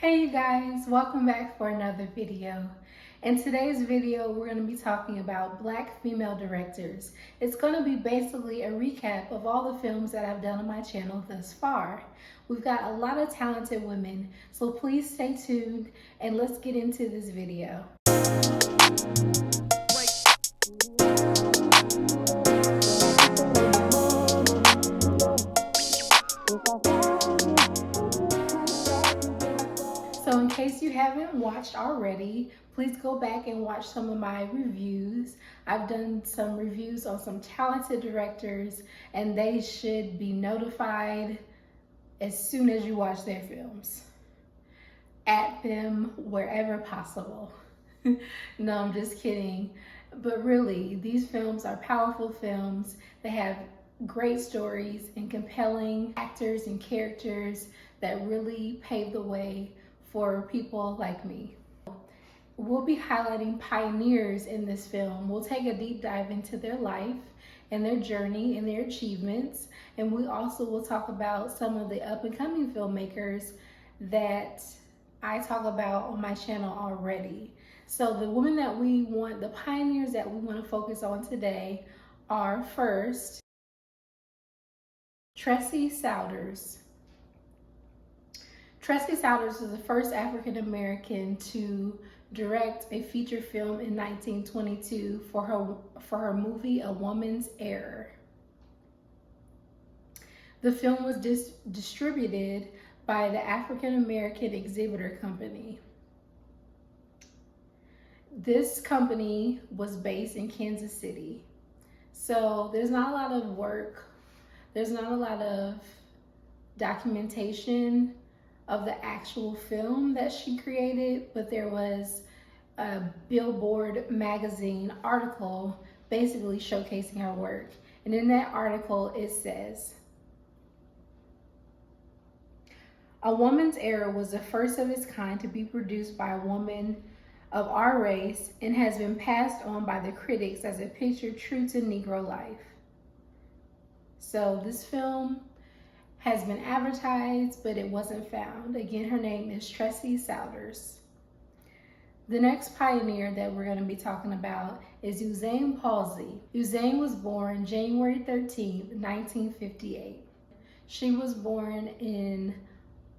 Hey you guys, welcome back for another video. In today's video, we're going to be talking about Black female directors. It's going to be basically a recap of all the films that I've done on my channel thus far. We've got a lot of talented women, so please stay tuned and let's get into this video. So in case you haven't watched already, please go back and watch some of my reviews. I've done some reviews on some talented directors and they should be notified as soon as you watch their films. At them wherever possible. No, I'm just kidding. But really, these films are powerful films. They have great stories and compelling actors and characters that really pave the way for people like me. We'll be highlighting pioneers in this film. We'll take a deep dive into their life and their journey and their achievements. And we also will talk about some of the up and coming filmmakers that I talk about on my channel already. So the women that we want, the pioneers that we want to focus on today are first, Tessie Souders. Tessie Souders was the first African American to direct a feature film in 1922 for her movie A Woman's Error. The film was distributed by the African American Exhibitor Company. This company was based in Kansas City. So there's not a lot of work, there's not a lot of documentation of the actual film that she created, but there was a Billboard magazine article basically showcasing her work. And in that article it says, "A Woman's Error was the first of its kind to be produced by a woman of our race and has been passed on by the critics as a picture true to Negro life." So this film has been advertised, but it wasn't found. Again, her name is Tessie Souders. The next pioneer that we're going to be talking about is Euzhan Palsy. Euzhan was born January 13th, 1958. She was born in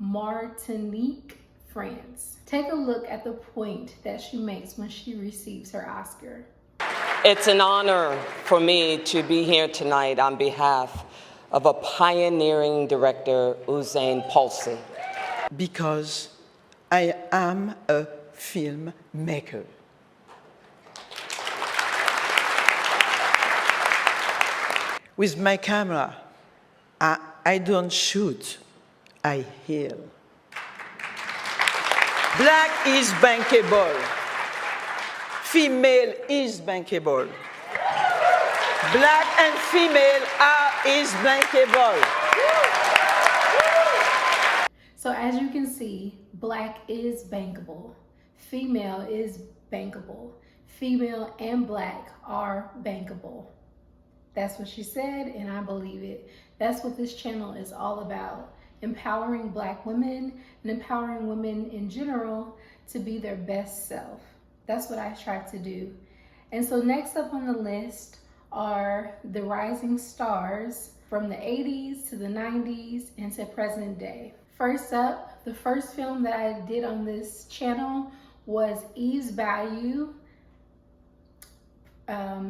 Martinique, France. Take a look at the point that she makes when she receives her Oscar. It's an honor for me to be here tonight on behalf of a pioneering director, Euzhan Palsy. Because I am a filmmaker. With my camera, I don't shoot, I heal. Black is bankable. Female is bankable. Black and female is bankable. So as you can see, black is bankable. Female is bankable. Female and black are bankable. That's what she said, and I believe it. That's what this channel is all about. Empowering Black women and empowering women in general to be their best self. That's what I try to do. And so next up on the list are the rising stars from the 80s to the 90s and to present day. First up, the first film that I did on this channel was Bayou.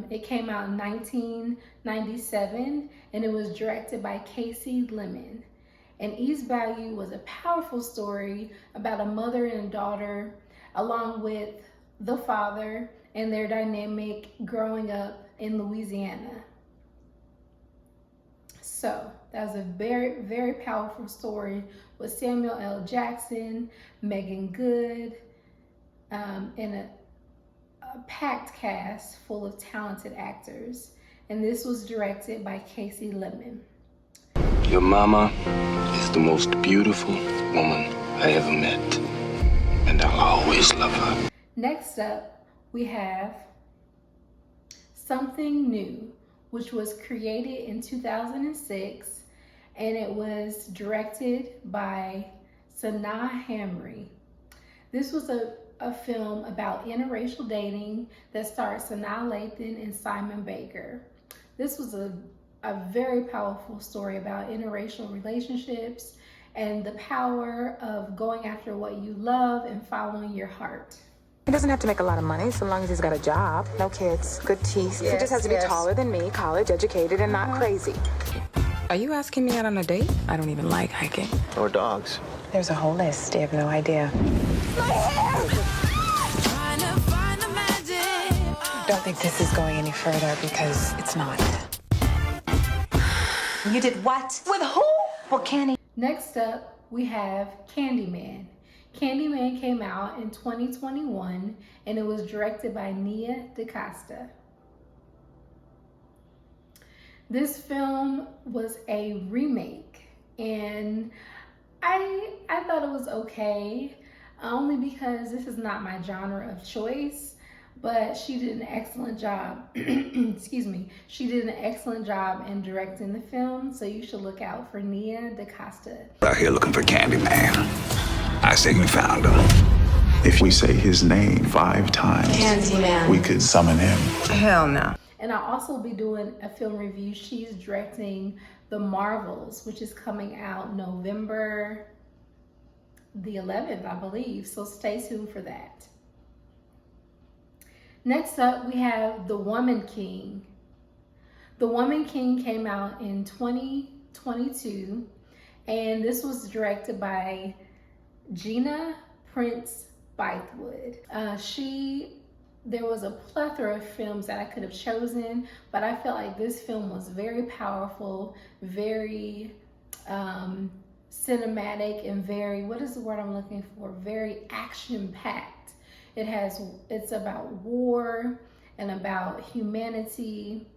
It came out in 1997 and it was directed by Lemmons. And Bayou was a powerful story about a mother and a daughter along with the father and their dynamic growing up in Louisiana. So that was a very, very powerful story with Samuel L. Jackson, Megan Good, and a packed cast full of talented actors. And this was directed by Lemmons. Your mama is the most beautiful woman I ever met, and I'll always love her. Next up, we have Something New, which was created in 2006, and it was directed by Sanaa Hamri. This was a film about interracial dating that starred Sanaa Lathan and Simon Baker. This was a very powerful story about interracial relationships and the power of going after what you love and following your heart. He doesn't have to make a lot of money so long as he's got a job, no kids, good teeth. He just has to be taller than me, college educated, and not crazy. Are you asking me out on a date? I don't even like hiking. Or dogs. There's a whole list. You have no idea. My hair! Don't think this is going any further because it's not. You did what? With who? Well, Candy. Next up, we have Candyman. Candyman came out in 2021 and it was directed by Nia DaCosta. This film was a remake and I thought it was okay, only because this is not my genre of choice, but she did an excellent job. Excuse me. She did an excellent job in directing the film, so you should look out for Nia DaCosta. Out here looking for Candyman. I say we found him. If we say his name 5 times, Candyman, we could summon him. Hell no. And I'll also be doing a film review. She's directing The Marvels, which is coming out November the 11th, I believe. So stay tuned for that. Next up, we have The Woman King. The Woman King came out in 2022, and this was directed by Gina Prince-Bythewood. There was a plethora of films that I could have chosen, but I felt like this film was very powerful, very cinematic, and very, what is the word I'm looking for? Very action-packed. It's about war and about humanity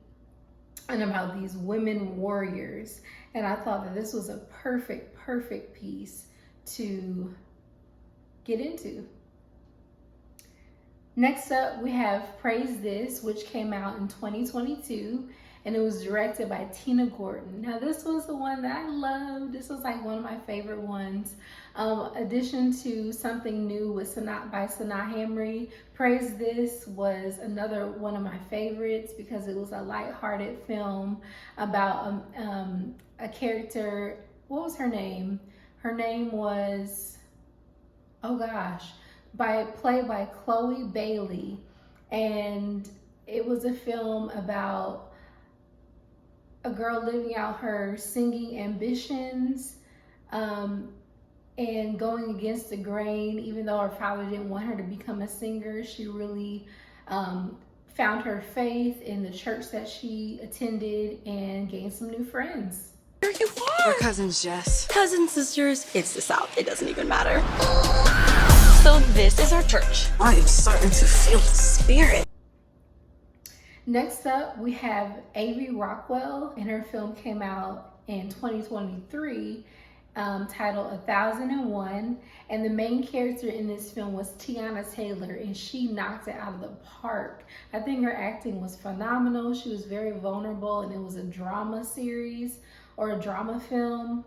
and about these women warriors. And I thought that this was a perfect piece to get into. Next up, we have Praise This, which came out in 2022, and it was directed by Tina Gordon. Now, this was the one that I loved. This was like one of my favorite ones. Addition to Something New by Sanaa Hamri, Praise This was another one of my favorites because it was a lighthearted film about a character. What was her name? Her name was, oh gosh, played by Chloe Bailey, and it was a film about a girl living out her singing ambitions and going against the grain. Even though her father didn't want her to become a singer, she really found her faith in the church that she attended and gained some new friends. Here you are. We're cousins, Jess. Cousins, sisters. It's the South. It doesn't even matter. So this is our church. I am starting to feel the spirit. Next up, we have Avery Rockwell, and her film came out in 2023, titled 1001. And the main character in this film was Tiana Taylor, and she knocked it out of the park. I think her acting was phenomenal. She was very vulnerable, and it was a drama series or a drama film,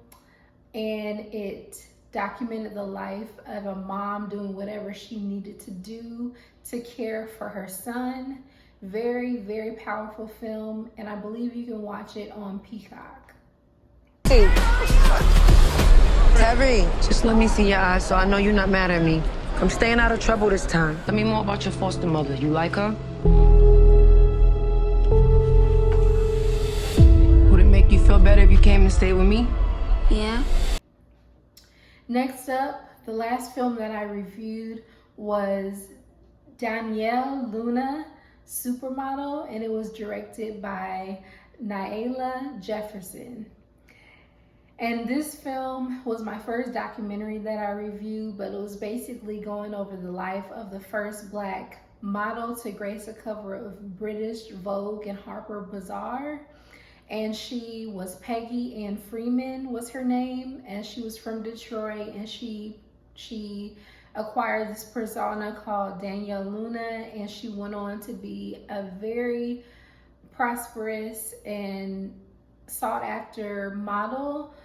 and it documented the life of a mom doing whatever she needed to do to care for her son. Very powerful film, and I believe you can watch it on Peacock. Hey, Terry, just let me see your eyes so I know you're not mad at me. I'm staying out of trouble this time. Tell me more about your foster mother. You like her? Would it make you feel better if you came and stayed with me? Yeah. Next up, the last film that I reviewed was Donyale Luna, Supermodel, and it was directed by Nialah Jefferson. And this film was my first documentary that I reviewed, but it was basically going over the life of the first Black model to grace a cover of British Vogue and Harper Bazaar. And she was Peggy Ann Freeman was her name, and she was from Detroit, and she acquired this persona called Donyale Luna, and she went on to be a very prosperous and sought after model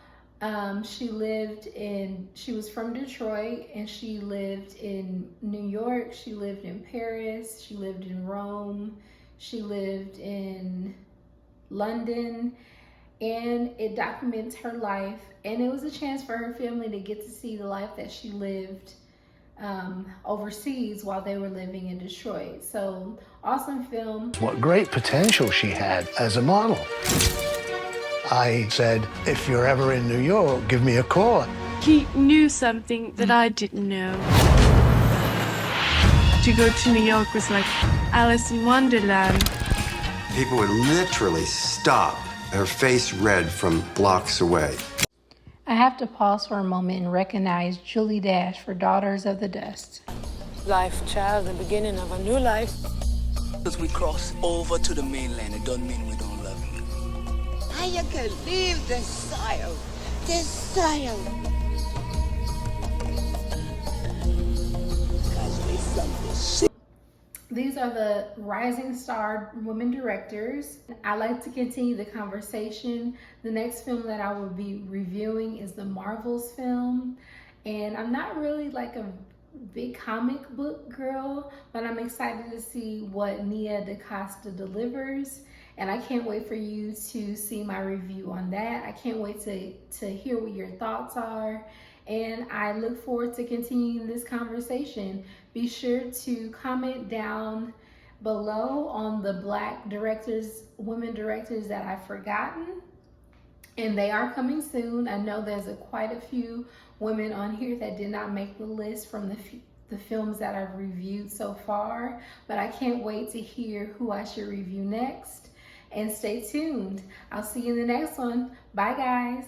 She was from Detroit, and she lived in New York, she lived in Paris, she lived in Rome, she lived in London, and it documents her life, and it was a chance for her family to get to see the life that she lived overseas while they were living in Detroit. So awesome film. What great potential she had as a model. I said, if you're ever in New York, give me a call. He knew something that I didn't know. To go to New York was like Alice in Wonderland. People would literally stop, her face red from blocks away. I have to pause for a moment and recognize Julie Dash for Daughters of the Dust. Life, child, the beginning of a new life. As we cross over to the mainland, it doesn't mean we don't love you. How you can leave the soil, this soil. Because we something. These are the rising star women directors. I like to continue the conversation. The next film that I will be reviewing is the Marvels film. And I'm not really like a big comic book girl, but I'm excited to see what Nia DaCosta delivers. And I can't wait for you to see my review on that. I can't wait to hear what your thoughts are. And I look forward to continuing this conversation. Be sure to comment down below on the Black directors, women directors that I've forgotten. And they are coming soon. I know there's quite a few women on here that did not make the list from the films that I've reviewed so far. But I can't wait to hear who I should review next. And stay tuned. I'll see you in the next one. Bye, guys.